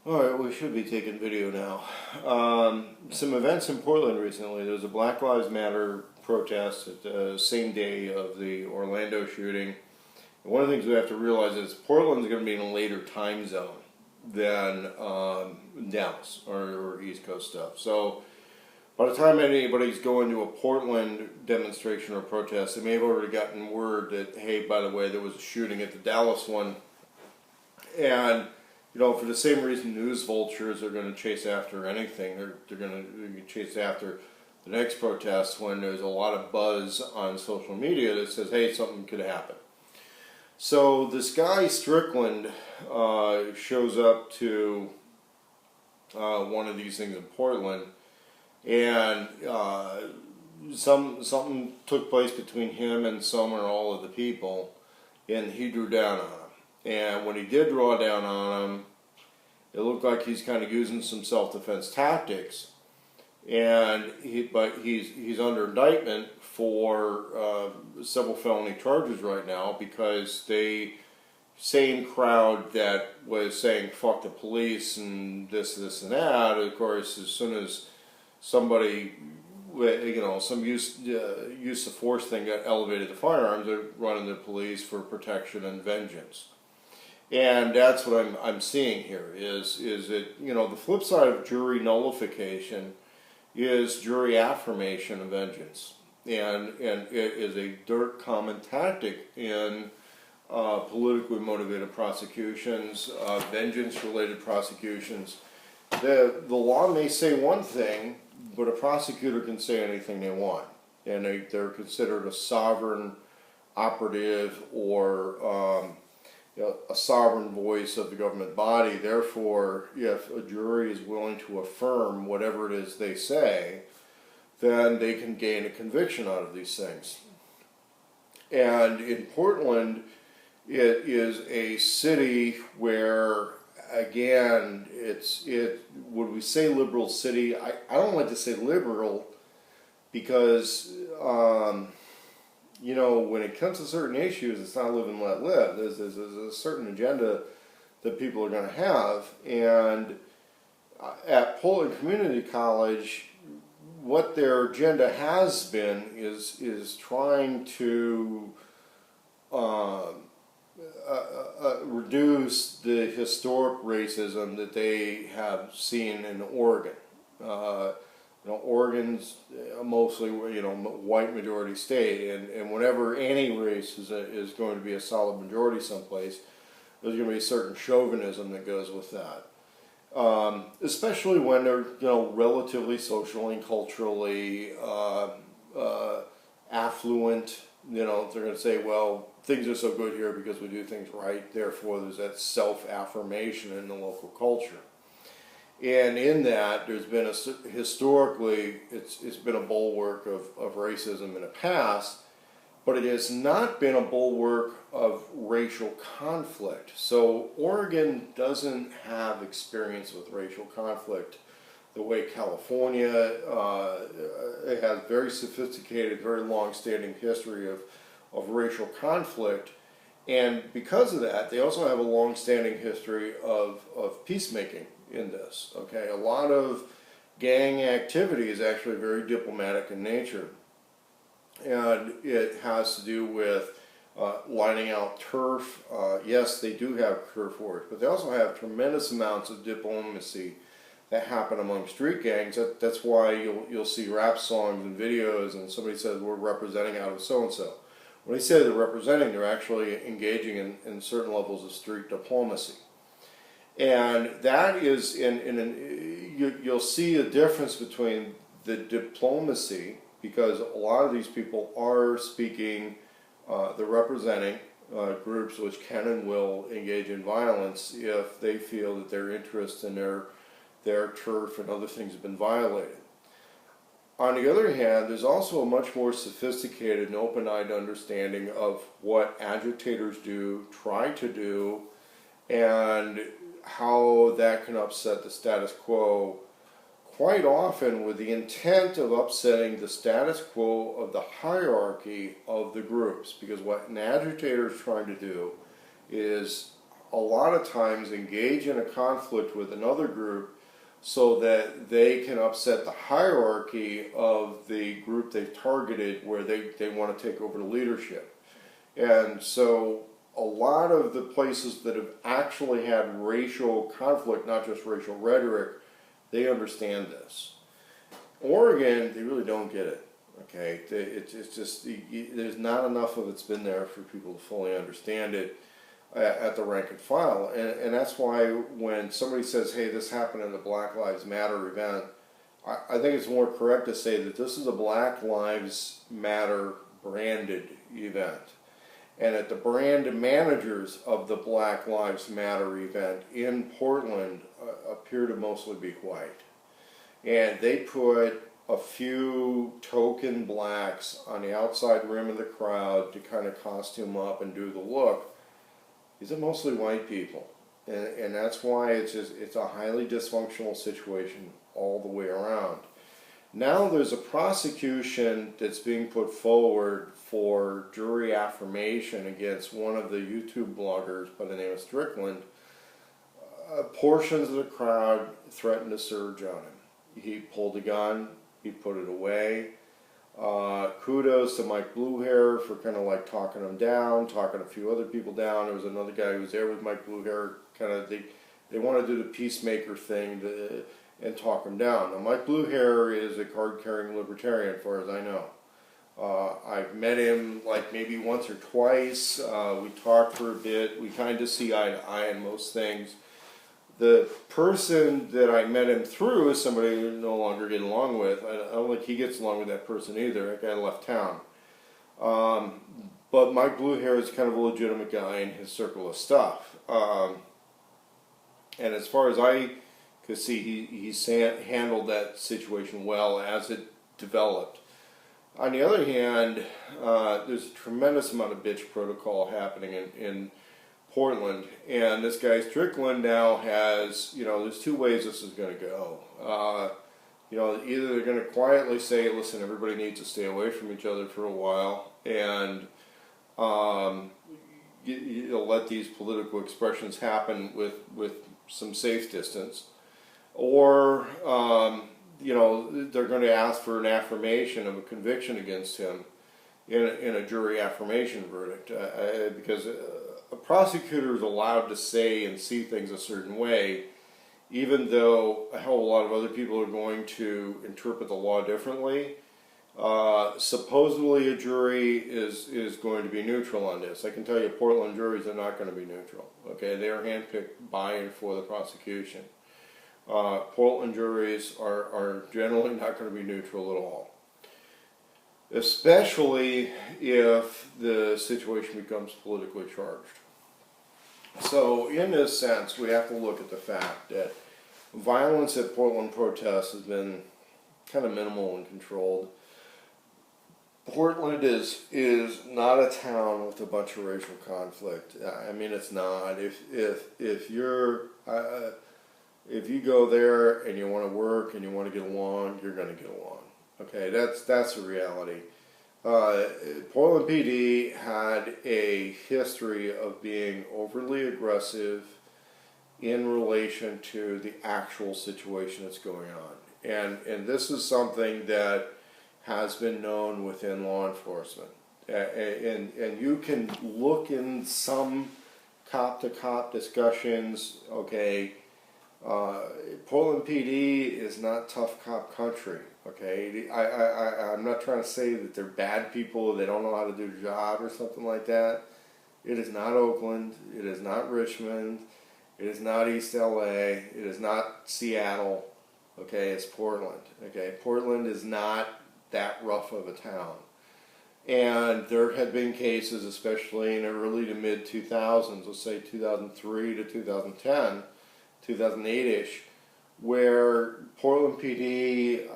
Alright, we should be taking video now. Some events in Portland recently. There was a Black Lives Matter protest at the same day of the Orlando shooting. And one of the things we have to realize is Portland's going to be in a later time zone than Dallas or East Coast stuff. So by the time anybody's going to a Portland demonstration or protest, they may have already gotten word that, hey, by the way, there was a shooting at the Dallas one. And for the same reason news vultures are going to chase after anything, they're going to chase after the next protest when there's a lot of buzz on social media that says, hey, something could happen. So this guy, Strickland, shows up to one of these things in Portland, and something took place between him and some or all of the people, and he drew down on him. And when he did draw down on him, it looked like he's kind of using some self-defense tactics. And he's under indictment for several felony charges right now because the same crowd that was saying "fuck the police" and this, and that. Of course, as soon as somebody, some use of force thing got elevated to firearms, they're running the police for protection and vengeance. And that's what I'm seeing here is that, the flip side of jury nullification is jury affirmation of vengeance. And it is a dirt common tactic in politically motivated prosecutions, vengeance-related prosecutions. The law may say one thing, but a prosecutor can say anything they want. And they're considered a sovereign operative or a sovereign voice of the government body. Therefore, if a jury is willing to affirm whatever it is they say, then they can gain a conviction out of these things. And in Portland, it is a city where, again, would we say liberal city? I don't like to say liberal because when it comes to certain issues, it's not live and let live. There's a certain agenda that people are going to have. And at Portland Community College, what their agenda has been is trying to reduce the historic racism that they have seen in Oregon. Oregon's mostly, white majority state, and whenever any race is going to be a solid majority someplace, there's going to be a certain chauvinism that goes with that. Especially when they're, relatively socially and culturally affluent. They're going to say, well, things are so good here because we do things right, therefore there's that self-affirmation in the local culture. And in that, there's been historically, it's been a bulwark of racism in the past, but it has not been a bulwark of racial conflict. So Oregon doesn't have experience with racial conflict the way California. It has very sophisticated, very long-standing history of racial conflict. And because of that, they also have a long-standing history of peacemaking in this. Okay, a lot of gang activity is actually very diplomatic in nature, and it has to do with lining out turf. Yes, they do have turf wars, but they also have tremendous amounts of diplomacy that happen among street gangs. That's why you'll see rap songs and videos, and somebody says we're representing out of so and so. When they say they're representing, they're actually engaging in certain levels of street diplomacy. And that is, you'll see a difference between the diplomacy, because a lot of these people are speaking, they're representing groups which can and will engage in violence if they feel that their interest in their turf and other things have been violated. On the other hand, there's also a much more sophisticated and open-eyed understanding of what agitators do, try to do, and how that can upset the status quo, quite often with the intent of upsetting the status quo of the hierarchy of the groups. Because what an agitator is trying to do is a lot of times engage in a conflict with another group so that they can upset the hierarchy of the group they've targeted where they want to take over the leadership. And so a lot of the places that have actually had racial conflict, not just racial rhetoric, they understand this. Oregon, they really don't get it. Okay, it's just, there's not enough of it's been there for people to fully understand it at the rank and file. And that's why when somebody says, hey, this happened in the Black Lives Matter event, I think it's more correct to say that this is a Black Lives Matter branded event. And at the brand managers of the Black Lives Matter event in Portland appear to mostly be white. And they put a few token blacks on the outside rim of the crowd to kind of costume up and do the look. These are mostly white people. And that's why it's a highly dysfunctional situation all the way around. Now there's a prosecution that's being put forward for jury affirmation against one of the YouTube bloggers by the name of Strickland. Portions of the crowd threatened to surge on him. He pulled a gun, he put it away. Kudos to Mike Bluehair for kind of like talking him down, talking a few other people down. There was another guy who was there with Mike Bluehair, kind of, they want to do the peacemaker thing and talk him down. Now Mike Bluehair is a card-carrying libertarian, as far as I know. I've met him like maybe once or twice. We talked for a bit. We kind of see eye to eye on most things. The person that I met him through is somebody who no longer get along with. I don't think he gets along with that person either. That guy left town. But Mike Bluehair is kind of a legitimate guy in his circle of stuff. And as far as I could see, he's handled that situation well as it developed. On the other hand, there's a tremendous amount of bitch protocol happening in Portland, and this guy Strickland now has, there's two ways this is going to go. Either they're going to quietly say, listen, everybody needs to stay away from each other for a while, and let these political expressions happen with some safe distance, or they're going to ask for an affirmation of a conviction against him in a jury affirmation verdict, because a prosecutor is allowed to say and see things a certain way, even though a hell of a lot of other people are going to interpret the law differently. Supposedly a jury is going to be neutral on this. I can tell you Portland juries are not going to be neutral. Okay, they are handpicked by and for the prosecution. Portland juries are generally not going to be neutral at all, especially if the situation becomes politically charged. So in this sense, we have to look at the fact that violence at Portland protests has been kind of minimal and controlled. Portland is not a town with a bunch of racial conflict. I mean, it's not. If you go there and you want to work and you want to get along, you're going to get along. Okay, that's the reality. Portland PD had a history of being overly aggressive in relation to the actual situation that's going on. And this is something that has been known within law enforcement. And you can look in some cop-to-cop discussions, okay, Portland PD is not tough cop country. Okay, I'm not trying to say that they're bad people, they don't know how to do their job or something like that. It is not Oakland, it is not Richmond, it is not East LA, it is not Seattle, okay, it's Portland. Okay, Portland is not that rough of a town. And there had been cases, especially in the early to mid 2000s, let's say 2003 to 2010, 2008-ish, where Portland PD,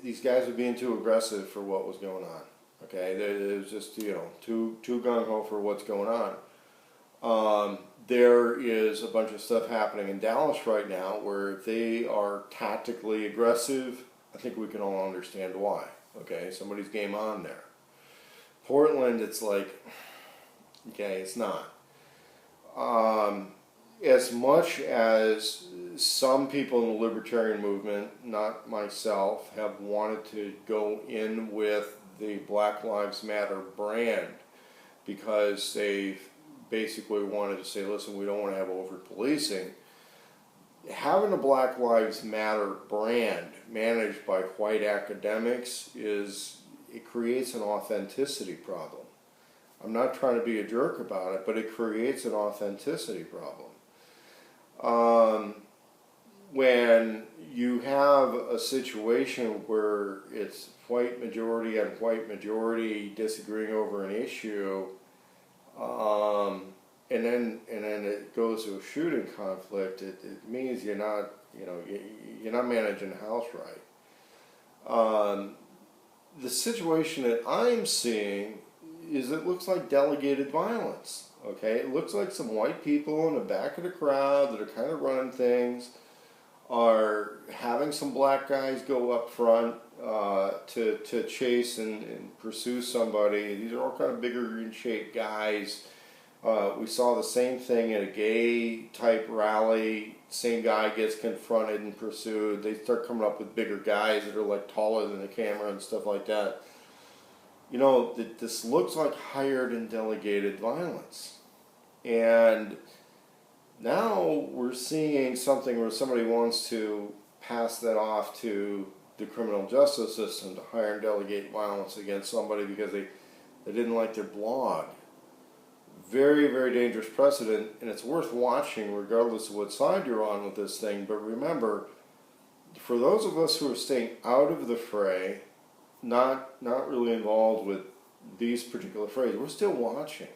these guys were being too aggressive for what was going on. Okay, it was just too gung-ho for what's going on. There is a bunch of stuff happening in Dallas right now where they are tactically aggressive. I think we can all understand why. Okay, somebody's game on there. Portland, it's like, okay, it's not. As much as some people in the libertarian movement, not myself, have wanted to go in with the Black Lives Matter brand because they basically wanted to say, listen, we don't want to have over-policing. Having a Black Lives Matter brand managed by white academics it creates an authenticity problem. I'm not trying to be a jerk about it, but it creates an authenticity problem. When you have a situation where it's white majority on white majority disagreeing over an issue, and then it goes to a shooting conflict, it means you're not managing the house right. The situation that I'm seeing is it looks like delegated violence. Okay, it looks like some white people in the back of the crowd that are kind of running things are having some black guys go up front to chase and pursue somebody. These are all kind of bigger in shape guys. We saw the same thing at a gay type rally. Same guy gets confronted and pursued. They start coming up with bigger guys that are like taller than the camera and stuff like that. You know, this looks like hired and delegated violence. And now we're seeing something where somebody wants to pass that off to the criminal justice system to hire and delegate violence against somebody because they didn't like their blog. Very, very dangerous precedent, and it's worth watching regardless of what side you're on with this thing. But remember, for those of us who are staying out of the fray, not really involved with these particular frays, we're still watching.